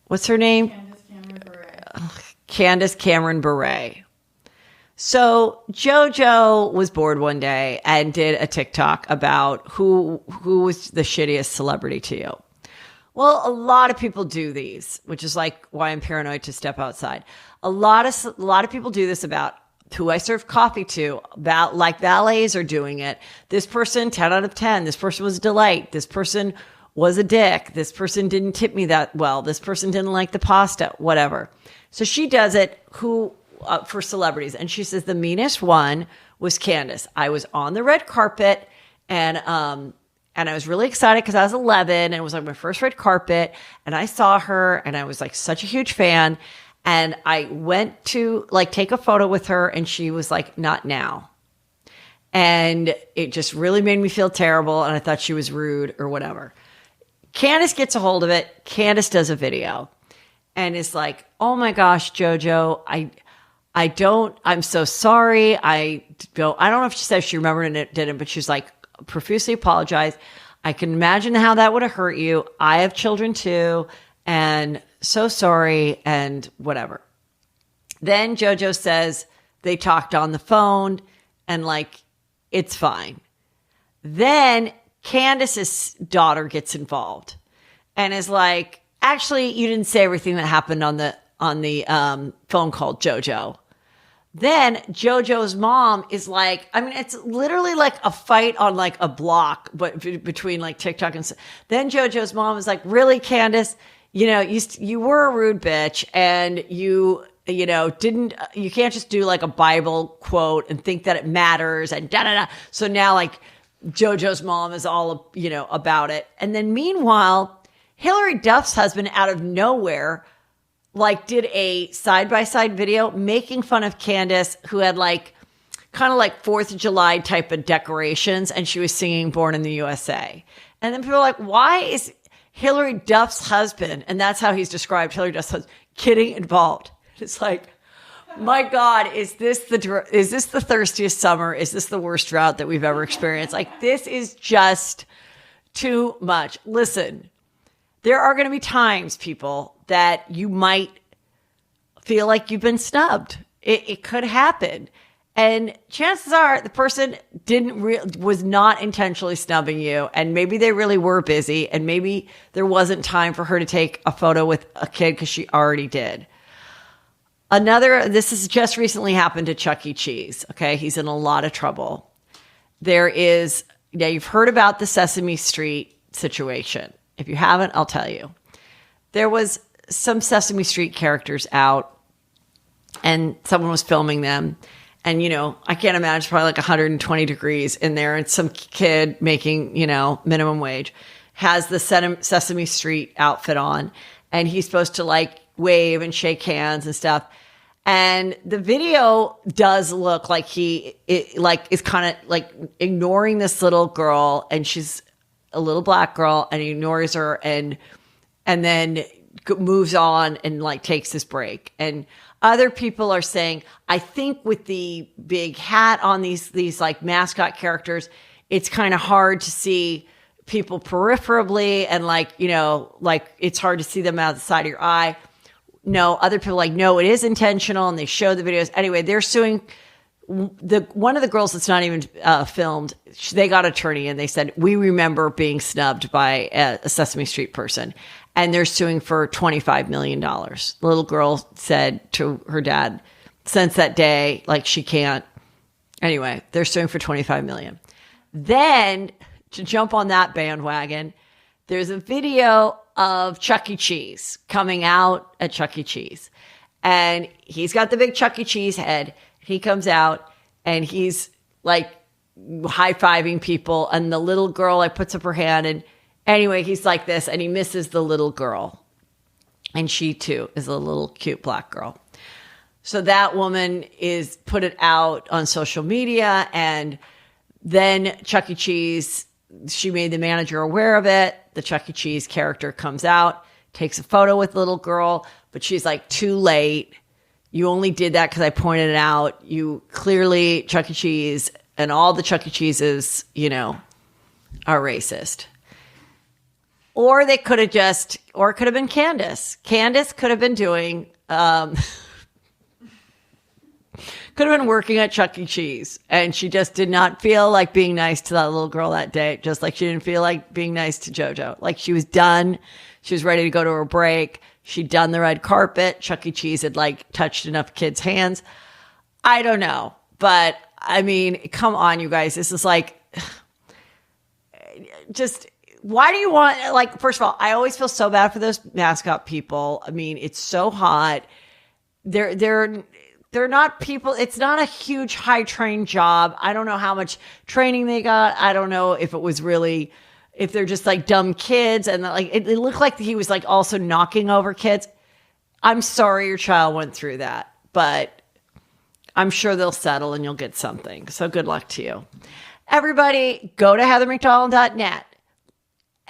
what's her name? Candace Cameron Bure. So JoJo was bored one day and did a TikTok about who was the shittiest celebrity to you. Well, a lot of people do these, which is like why I'm paranoid to step outside. A lot of people do this about who I serve coffee to, about like valets are doing it. This person, 10 out of 10. This person was a delight. This person was a dick. This person didn't tip me that well. This person didn't like the pasta, whatever. So she does it for celebrities. And she says the meanest one was Candace. I was on the red carpet and I was really excited because I was 11 and it was like my first red carpet and I saw her and I was like such a huge fan. And I went to like take a photo with her and she was like, not now. And it just really made me feel terrible. And I thought she was rude or whatever. Candace gets a hold of it. Candace does a video and is like, oh my gosh, JoJo, I'm so sorry. I don't know if she says she remembered and it didn't, but she's like, profusely apologize. I can imagine how that would have hurt you. I have children too. And so sorry and whatever. Then JoJo says they talked on the phone and like, it's fine. Then Candace's daughter gets involved and is like, actually, you didn't say everything that happened on the phone call, JoJo. Then JoJo's mom is like, I mean, it's literally like a fight on like a block, but between like TikTok and then JoJo's mom is like, really, Candace, you know, you were a rude bitch and you can't just do like a Bible quote and think that it matters and da da da. So now like JoJo's mom is all, about it. And then meanwhile, Hillary Duff's husband out of nowhere like did a side-by-side video making fun of Candace, who had like kind of like 4th of July type of decorations, and she was singing Born in the USA. And then people are like, why is Hillary Duff's husband, and that's how he's described Hillary Duff's husband, getting involved? It's like, my God, is this the thirstiest summer? Is this the worst drought that we've ever experienced? Like, this is just too much. Listen, there are going to be times, people, that you might feel like you've been snubbed. It could happen. And chances are the person was not intentionally snubbing you. And maybe they really were busy. And maybe there wasn't time for her to take a photo with a kid because she already did. This has just recently happened to Chuck E. Cheese. Okay. He's in a lot of trouble. You've heard about the Sesame Street situation. If you haven't, I'll tell you. There was some Sesame Street characters out and someone was filming them. And, I can't imagine, it's probably like 120 degrees in there. And some kid making, minimum wage has the Sesame Street outfit on. And he's supposed to like wave and shake hands and stuff. And the video does look like he is kind of like ignoring this little girl. And she's a little black girl and he ignores her. And then moves on and like takes this break. And other people are saying, I think with the big hat on these like mascot characters, it's kind of hard to see people peripherally, and like, you know, like it's hard to see them out the side of your eye. No, other people are like, no, it is intentional, and they show the videos. Anyway, they're suing one of the girls that's not even filmed. They got an attorney, and they said, we remember being snubbed by a Sesame Street person, and they're suing for $25 million. The little girl said to her dad, since that day, like she can't. Anyway, they're suing for $25 million. Then to jump on that bandwagon, there's a video of Chuck E. Cheese coming out at Chuck E. Cheese, and he's got the big Chuck E. Cheese head. He comes out and he's like high-fiving people, and the little girl like puts up her hand, and anyway, he's like this, and he misses the little girl, and she too is a little cute black girl. So that woman is put it out on social media, and then Chuck E. Cheese, she made the manager aware of it. The Chuck E. Cheese character comes out, takes a photo with the little girl, but she's like, too late. You only did that because I pointed it out. You clearly, Chuck E. Cheese and all the Chuck E. Cheeses, you know, are racist. Or they could have just, or it could have been Candace. Candace could have been doing, could have been working at Chuck E. Cheese, and she just did not feel like being nice to that little girl that day, just like she didn't feel like being nice to JoJo. Like she was done. She was ready to go to her break. She'd done the red carpet. Chuck E. Cheese had like touched enough kids' hands. I don't know. But I mean, come on, you guys. This is like, just, why do you want, like, first of all, I always feel so bad for those mascot people. I mean, it's so hot. They're not people. It's not a huge high trained job. I don't know how much training they got. I don't know if it was really, if they're just like dumb kids, and like it looked like he was like also knocking over kids. I'm sorry your child went through that, but I'm sure they'll settle and you'll get something. So good luck to you. Everybody, go to heathermcdonald.net.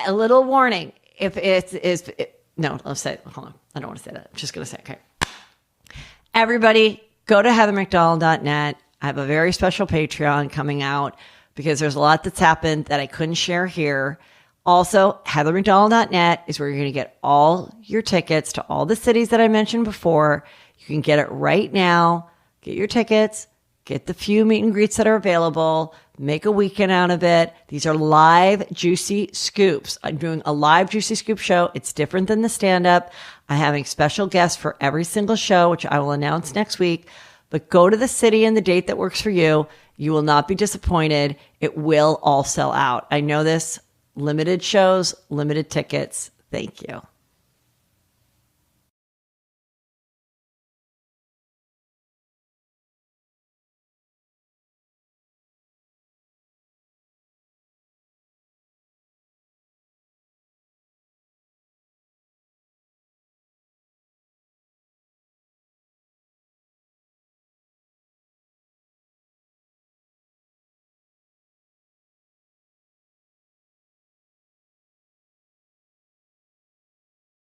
A little warning. If it is, no, let's say, hold on. I don't want to say that. I'm just going to say, okay. Everybody, go to heathermcdonald.net. I have a very special Patreon coming out because there's a lot that's happened that I couldn't share here. Also, heathermcdonald.net is where you're going to get all your tickets to all the cities that I mentioned before. You can get it right now. Get your tickets. Get the few meet and greets that are available. Make a weekend out of it. These are live Juicy Scoops. I'm doing a live Juicy Scoop show. It's different than the stand-up. I'm having special guests for every single show, which I will announce next week. But go to the city and the date that works for you. You will not be disappointed. It will all sell out. I know this. Limited shows, limited tickets. Thank you.